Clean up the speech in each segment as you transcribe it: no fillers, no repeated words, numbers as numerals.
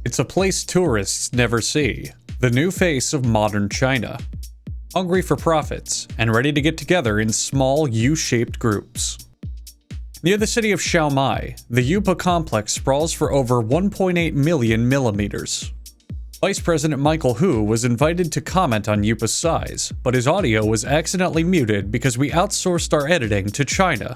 It's a place tourists never see, the new face of modern China. Hungry for profits, and ready to get together in small U-shaped groups. Near the city of Xiaomai, the EUPA complex sprawls for over 1.8 million millimeters. Vice President Michael Hu was invited to comment on EUPA's size, but his audio was accidentally muted because we outsourced our editing to China.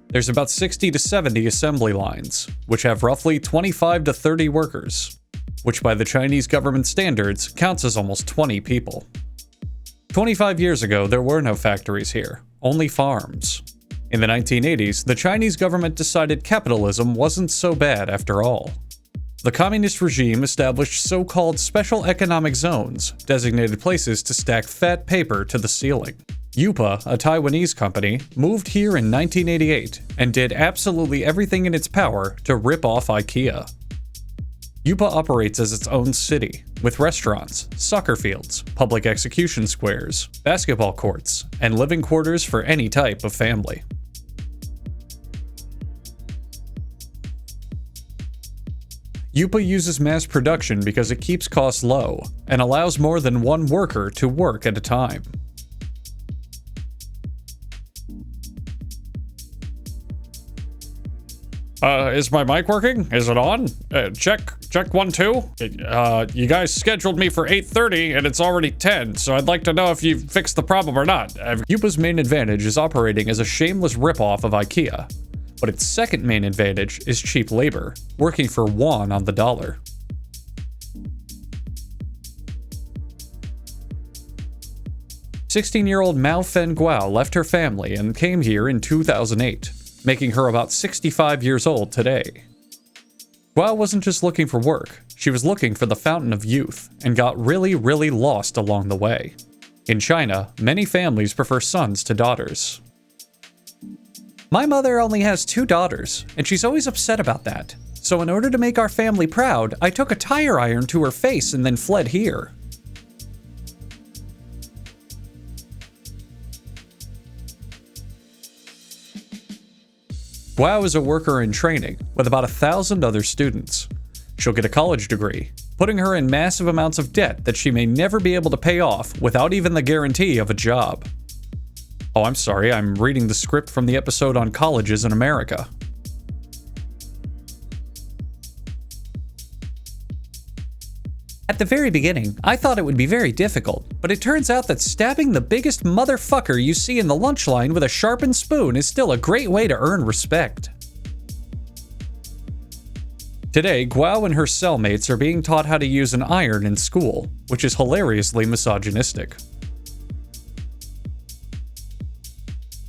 There's about 60 to 70 assembly lines, which have roughly 25 to 30 workers, which by the Chinese government standards counts as almost 20 people. 25 years ago, there were no factories here, only farms. In the 1980s, the Chinese government decided capitalism wasn't so bad after all. The communist regime established so-called special economic zones, designated places to stack fat paper to the ceiling. EUPA, a Taiwanese company, moved here in 1988 and did absolutely everything in its power to rip off IKEA. EUPA operates as its own city, with restaurants, soccer fields, public execution squares, basketball courts, and living quarters for any type of family. EUPA uses mass production because it keeps costs low and allows more than one worker to work at a time. Is my mic working? Is it on? Check 1 2. You guys scheduled me for 8:30 and it's already 10, so I'd like to know if you've fixed the problem or not. EUPA's main advantage is operating as a shameless ripoff of IKEA, but its second main advantage is cheap labor, working for yuan on the dollar. "16-year-old Mao Fen Guo left her family and came here in 2008. Making her about 65 years old today. Guo wasn't just looking for work, she was looking for the fountain of youth, and got really lost along the way. In China, many families prefer sons to daughters. My mother only has 2 daughters, and she's always upset about that. So in order to make our family proud, I took a tire iron to her face and then fled here." Guo is a worker in training, with about 1,000 other students. She'll get a college degree, putting her in massive amounts of debt that she may never be able to pay off without even the guarantee of a job. Oh, I'm sorry, I'm reading the script from the episode on colleges in America. At the very beginning, I thought it would be very difficult, but it turns out that stabbing the biggest motherfucker you see in the lunch line with a sharpened spoon is still a great way to earn respect. Today, Guo and her cellmates are being taught how to use an iron in school, which is hilariously misogynistic.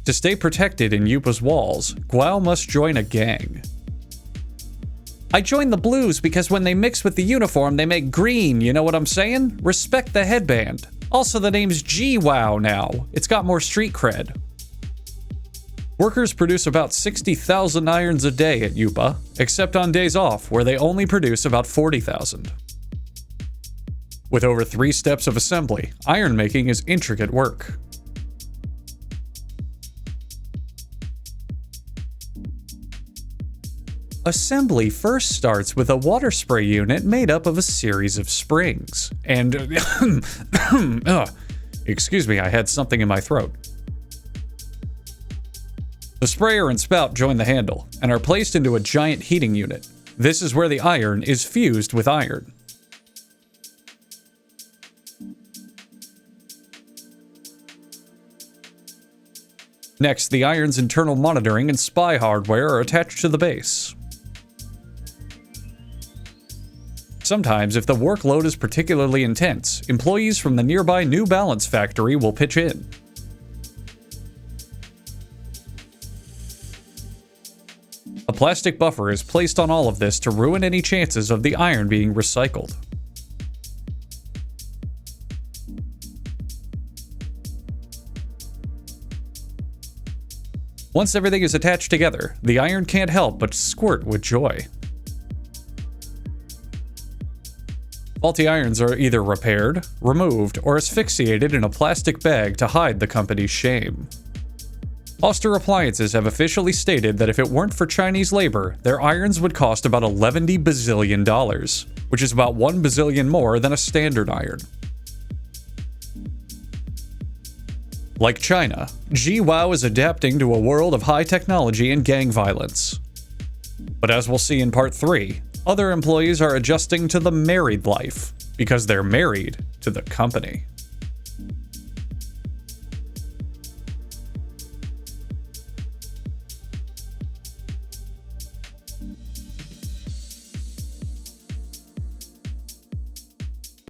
To stay protected in EUPA's walls, Guo must join a gang. I joined the blues because when they mix with the uniform, they make green, you know what I'm saying? Respect the headband. Also, the name's G-Wow now. It's got more street cred. Workers produce about 60,000 irons a day at EUPA, except on days off, where they only produce about 40,000. With over 3 steps of assembly, iron making is intricate work. Assembly first starts with a water spray unit made up of a series of springs. And, excuse me, I had something in my throat. The sprayer and spout join the handle and are placed into a giant heating unit. This is where the iron is fused with iron. Next, the iron's internal monitoring and spy hardware are attached to the base. Sometimes, if the workload is particularly intense, employees from the nearby New Balance factory will pitch in. A plastic buffer is placed on all of this to ruin any chances of the iron being recycled. Once everything is attached together, the iron can't help but squirt with joy. Faulty irons are either repaired, removed, or asphyxiated in a plastic bag to hide the company's shame. Oster Appliances have officially stated that if it weren't for Chinese labor, their irons would cost about $11 bazillion, which is about 1 bazillion more than a standard iron. Like China, GWOW is adapting to a world of high technology and gang violence. But as we'll see in Part 3, other employees are adjusting to the married life because they're married to the company.